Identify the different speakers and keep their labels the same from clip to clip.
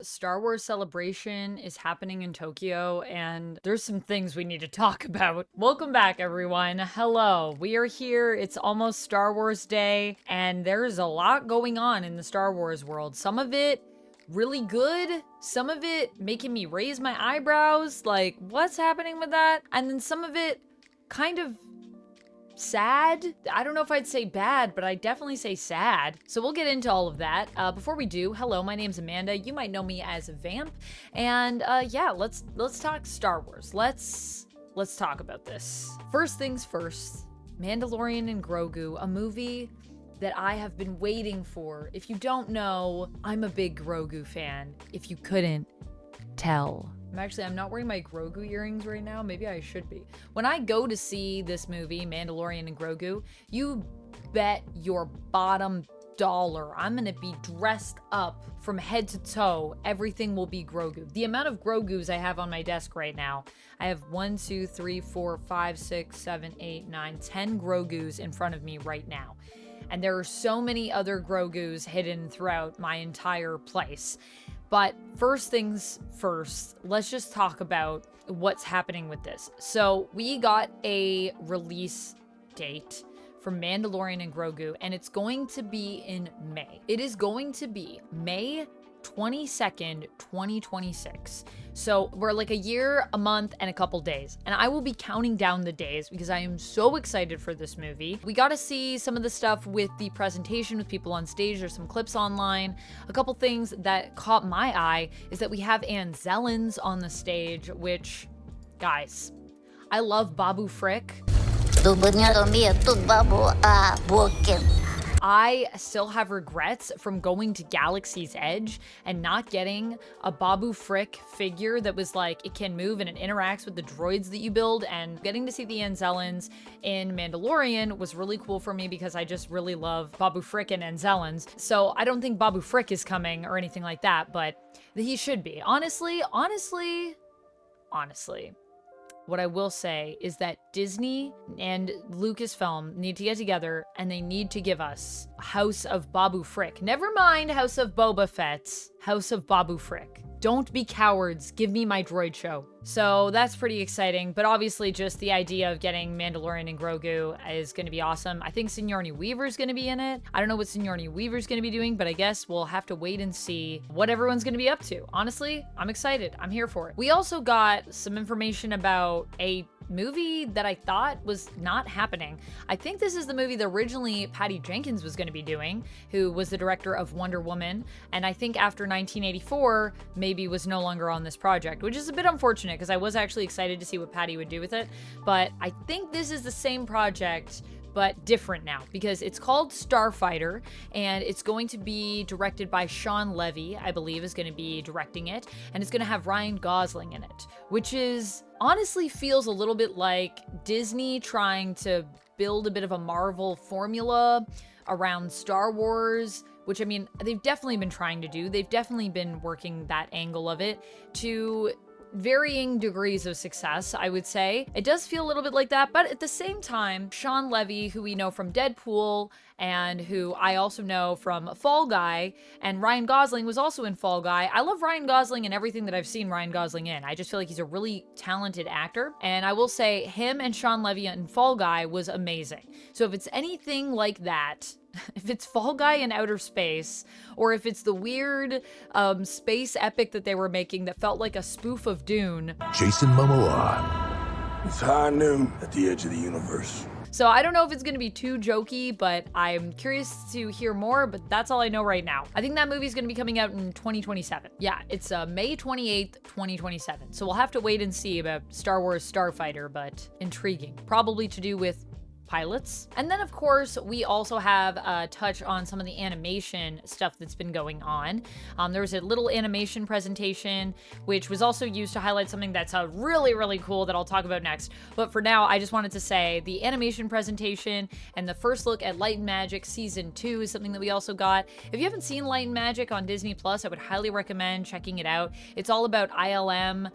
Speaker 1: Star Wars Celebration is happening in Tokyo, and there's some things we need to talk about. Welcome back, everyone. Hello. We are here. It's almost Star Wars Day, and there's a lot going on in the Star Wars world. Some of it really good, some of it making me raise my eyebrows, like, what's happening with that? And then some of it kind of sad. I don't know if I'd say bad, but I'd definitely say sad. So we'll get into all of that. Before we do, hello, my name's Amanda. You might know me as Vamp. And yeah, let's talk Star Wars. Let's talk about this. First things first, Mandalorian and Grogu, a movie that I have been waiting for. If you don't know, I'm a big Grogu fan. If you couldn't tell. I'm not wearing my Grogu earrings right now. Maybe I should be. When I go to see this movie, Mandalorian and Grogu, you bet your bottom dollar I'm gonna be dressed up from head to toe. Everything will be Grogu. The amount of Grogus I have on my desk right now, I have 1, 2, 3, 4, 5, 6, 7, 8, 9, 10 Grogus in front of me right now. And there are so many other Grogus hidden throughout my entire place. But first things first, let's just talk about what's happening with this. So we got a release date for Mandalorian and Grogu, and it's going to be in May. It is going to be May 22nd, 2026. So we're like a year, a month, and a couple days. And I will be counting down the days because I am so excited for this movie. We got to see some of the stuff with the presentation with people on stage. There's some clips online. A couple things that caught my eye is that we have Anzellans on the stage, which, guys, I love Babu Frick. I still have regrets from going to Galaxy's Edge and not getting a Babu Frick figure that was like, it can move and it interacts with the droids that you build, and getting to see the Anzellans in Mandalorian was really cool for me because I just really love Babu Frick and Anzellans. So I don't think Babu Frick is coming or anything like that, but he should be. Honestly, what I will say is that Disney and Lucasfilm need to get together and they need to give us House of Babu Frick. Never mind House of Boba Fett, House of Babu Frick. Don't be cowards, give me my droid show. So that's pretty exciting, but obviously just the idea of getting Mandalorian and Grogu is going to be awesome. I think Sigourney Weaver's going to be in it. I don't know what Sigourney Weaver's going to be doing, but I guess we'll have to wait and see what everyone's going to be up to. Honestly, I'm excited. I'm here for it. We also got some information about a movie that I thought was not happening. I think this is the movie that originally Patty Jenkins was going to be doing, who was the director of Wonder Woman, and I think after 1984 maybe was no longer on this project, which is a bit unfortunate because I was actually excited to see what Patty would do with it. But I think this is the same project but different now because it's called Starfighter and it's going to be directed by Shawn Levy, I believe, is going to be directing it, and it's going to have Ryan Gosling in it, which is honestly feels a little bit like Disney trying to build a bit of a Marvel formula around Star Wars, which, I mean, they've definitely been trying to do. They've definitely been working that angle of it to varying degrees of success, I would say. It does feel a little bit like that, but at the same time, Shawn Levy, who we know from Deadpool and who I also know from Fall Guy, and Ryan Gosling was also in Fall Guy. I love Ryan Gosling and everything that I've seen Ryan Gosling in. I just feel like he's a really talented actor, and I will say him and Shawn Levy in Fall Guy was amazing. So if it's anything like that, if it's Fall Guy in outer space, or if it's the weird space epic that they were making that felt like a spoof of Dune.
Speaker 2: Jason Momoa. It's high noon at the edge of the universe.
Speaker 1: So I don't know if it's going to be too jokey, but I'm curious to hear more, but that's all I know right now. I think that movie's going to be coming out in 2027. Yeah, it's May 28th, 2027. So we'll have to wait and see about Star Wars Starfighter, but intriguing. Probably to do with pilots. And then, of course, we also have a touch on some of the animation stuff that's been going on. There was a little animation presentation, which was also used to highlight something that's really, really cool that I'll talk about next. But for now, I just wanted to say the animation presentation and the first look at Light and Magic Season 2 is something that we also got. If you haven't seen Light and Magic on Disney Plus, I would highly recommend checking it out. It's all about ILM,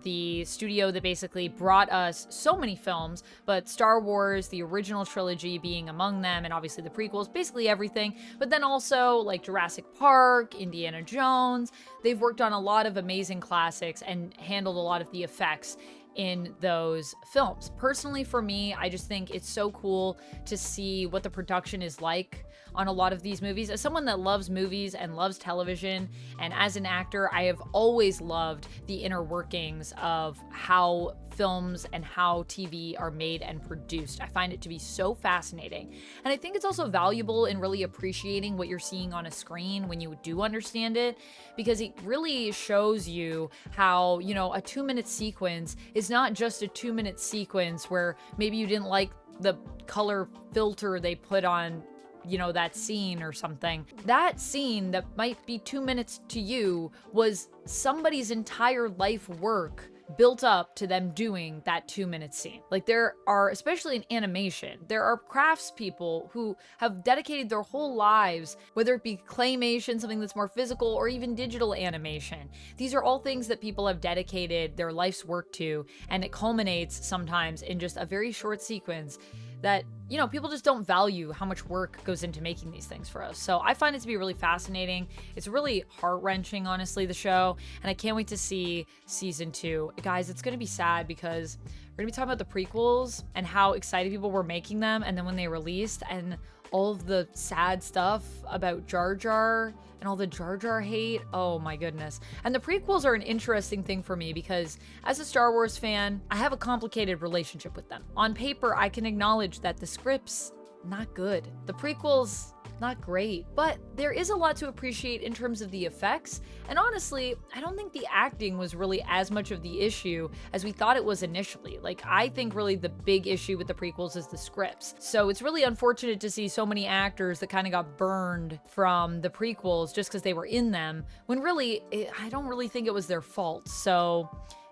Speaker 1: the studio that basically brought us so many films, but Star Wars, the the original trilogy being among them, and obviously the prequels, basically everything. But then also like Jurassic Park, Indiana Jones. They've worked on a lot of amazing classics and handled a lot of the effects in those films. Personally, for me, I just think it's so cool to see what the production is like on a lot of these movies. As someone that loves movies and loves television, and as an actor, I have always loved the inner workings of how films and how TV are made and produced. I find it to be so fascinating. And I think it's also valuable in really appreciating what you're seeing on a screen when you do understand it, because it really shows you how, you know, a 2-minute sequence is not just a 2-minute sequence where maybe you didn't like the color filter they put on, you know, that scene or something. That scene that might be 2 minutes to you was somebody's entire life work built up to them doing that 2-minute scene. Like, there are, especially in animation, there are craftspeople who have dedicated their whole lives, whether it be claymation, something that's more physical, or even digital animation. These are all things that people have dedicated their life's work to, and it culminates sometimes in just a very short sequence that, you know, people just don't value how much work goes into making these things for us. So I find it to be really fascinating. It's really heart-wrenching, honestly, the show, and I can't wait to see season 2. Guys, it's gonna be sad because we're gonna be talking about the prequels and how excited people were making them, and then when they released, and all of the sad stuff about Jar Jar and all the Jar Jar hate. Oh my goodness. And the prequels are an interesting thing for me because as a Star Wars fan, I have a complicated relationship with them. On paper, I can acknowledge that the script's not good. The prequels, not great, but there is a lot to appreciate in terms of the effects. And honestly, I don't think the acting was really as much of the issue as we thought it was initially. Like, I think really the big issue with the prequels is the scripts. So it's really unfortunate to see so many actors that kind of got burned from the prequels just because they were in them, when really, I don't really think it was their fault. So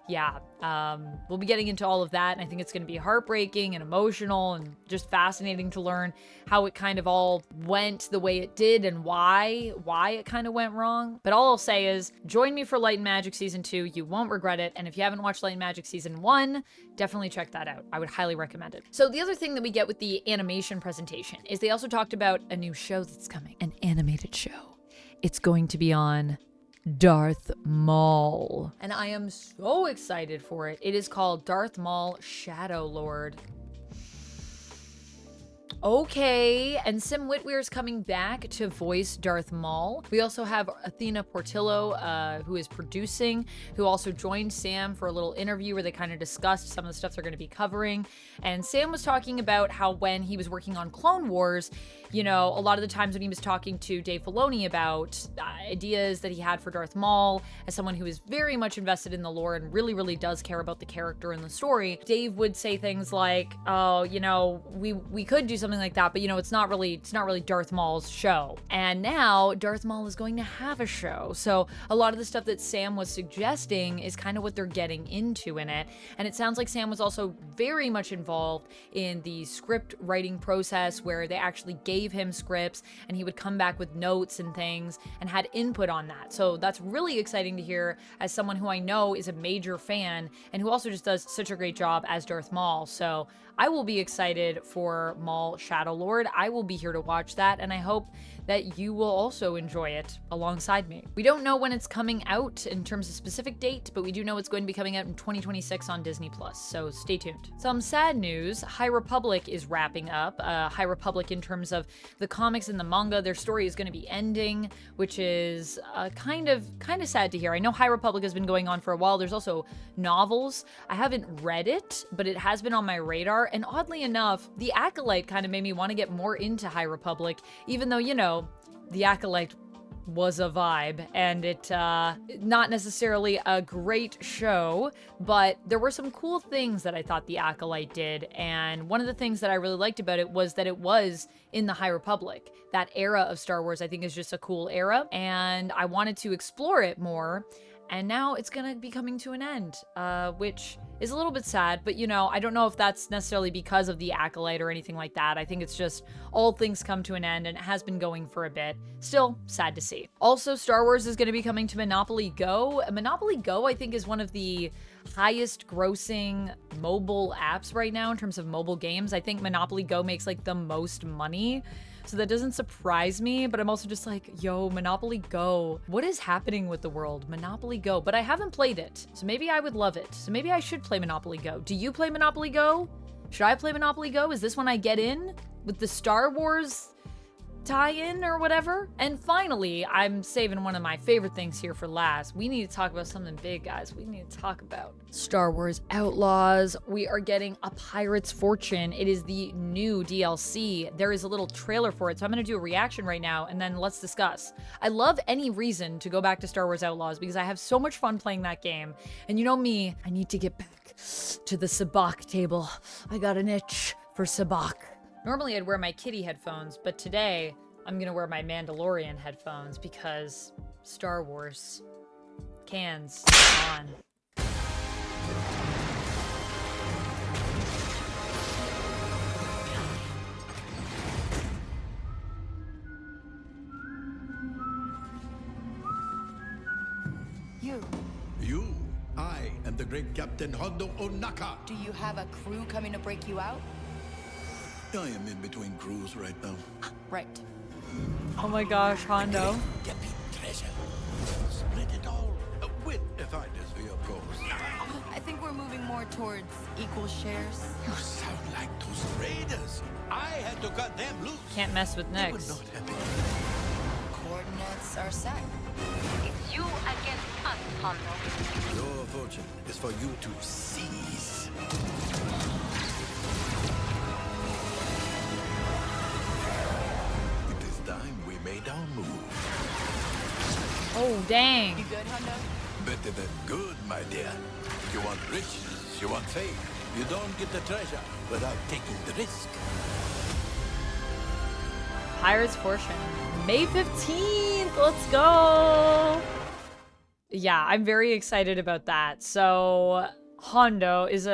Speaker 1: yeah, we'll be getting into all of that, and I think it's going to be heartbreaking and emotional and just fascinating to learn how it kind of all went the way it did and why it kind of went wrong. But all I'll say is, join me for Light and Magic Season 2. You won't regret it. And if you haven't watched Light and Magic Season 1, definitely check that out. I would highly recommend it. So the other thing that we get with the animation presentation is they also talked about a new show that's coming, an animated show. It's going to be on Darth Maul, and I am so excited for it. It is called Darth Maul Shadow Lord. Okay, and Sam Witwer is coming back to voice Darth Maul. We also have Athena Portillo, who is producing, who also joined Sam for a little interview where they kind of discussed some of the stuff they're going to be covering. And Sam was talking about how when he was working on Clone Wars, you know, a lot of the times when he was talking to Dave Filoni about ideas that he had for Darth Maul, as someone who is very much invested in the lore and really, really does care about the character and the story, Dave would say things like, oh, you know, we could do something like that, but you know, it's not really Darth Maul's show. And now Darth Maul is going to have a show. So a lot of the stuff that Sam was suggesting is kind of what they're getting into in it. And it sounds like Sam was also very much involved in the script writing process, where they actually gave him scripts and he would come back with notes and things and had input on that. So that's really exciting to hear as someone who I know is a major fan and who also just does such a great job as Darth Maul. So I will be excited for Maul Shadow Lord. I will be here to watch that, and I hope that you will also enjoy it alongside me. We don't know when it's coming out in terms of specific date, but we do know it's going to be coming out in 2026 on Disney+, so stay tuned. Some sad news, High Republic is wrapping up. High Republic, in terms of the comics and the manga, their story is going to be ending, which is kind of sad to hear. I know High Republic has been going on for a while. There's also novels. I haven't read it, but it has been on my radar, and oddly enough, The Acolyte kind of made me want to get more into High Republic, even though, you know, The Acolyte was a vibe, and it not necessarily a great show, but there were some cool things that I thought The Acolyte did. And one of the things that I really liked about it was that it was in the High Republic. That era of Star Wars, I think, is just a cool era, and I wanted to explore it more. and now it's gonna be coming to an end, which is a little bit sad, but you know, I don't know if that's necessarily because of the Acolyte or anything like that. I think it's just all things come to an end, and it has been going for a bit. Still, sad to see. Also, Star Wars is gonna be coming to Monopoly Go. Monopoly Go, I think, is one of the highest grossing mobile apps right now in terms of mobile games. I think Monopoly Go makes like the most money. So that doesn't surprise me, but I'm also just like, yo, Monopoly Go. What is happening with the world? Monopoly Go. But I haven't played it, so maybe I would love it. So maybe I should play Monopoly Go. Do you play Monopoly Go? Should I play Monopoly Go? Is this when I get in with the Star Wars tie-in or whatever? And finally, I'm saving one of my favorite things here for last. We need to talk about something big, guys. We need to talk about Star Wars Outlaws. We are getting a Pirate's Fortune. It is the new DLC. There is a little trailer for it, so I'm going to do a reaction right now, and then let's discuss. I love any reason to go back to Star Wars Outlaws because I have so much fun playing that game. And you know me, I need to get back to the sabacc table. I got an itch for sabacc. Normally I'd wear my kitty headphones, but today I'm gonna wear my Mandalorian headphones because Star Wars. Cans on.
Speaker 3: You? I am the great Captain Hondo Onaka.
Speaker 4: Do you have a crew coming to break you out?
Speaker 3: I am in between crews right now.
Speaker 4: Right.
Speaker 1: Oh my gosh, Hondo.
Speaker 3: Get me treasure. Split it all. With a finder's fee, of course.
Speaker 4: I think we're moving more towards equal shares.
Speaker 3: You sound like those raiders. I had to cut them loose.
Speaker 1: Can't mess with
Speaker 3: They were
Speaker 1: Nyx.
Speaker 3: not happy.
Speaker 4: Coordinates are set.
Speaker 5: It's you against us, Hondo.
Speaker 3: Your fortune is for you to seize. It is time we made our move.
Speaker 1: Oh, dang.
Speaker 4: You good, Hondo?
Speaker 3: Better than good, my dear. You want riches, you want fame. You don't get the treasure without taking the risk.
Speaker 1: Pirate's Fortune. May 15th. Let's go. Yeah, I'm very excited about that. So Hondo is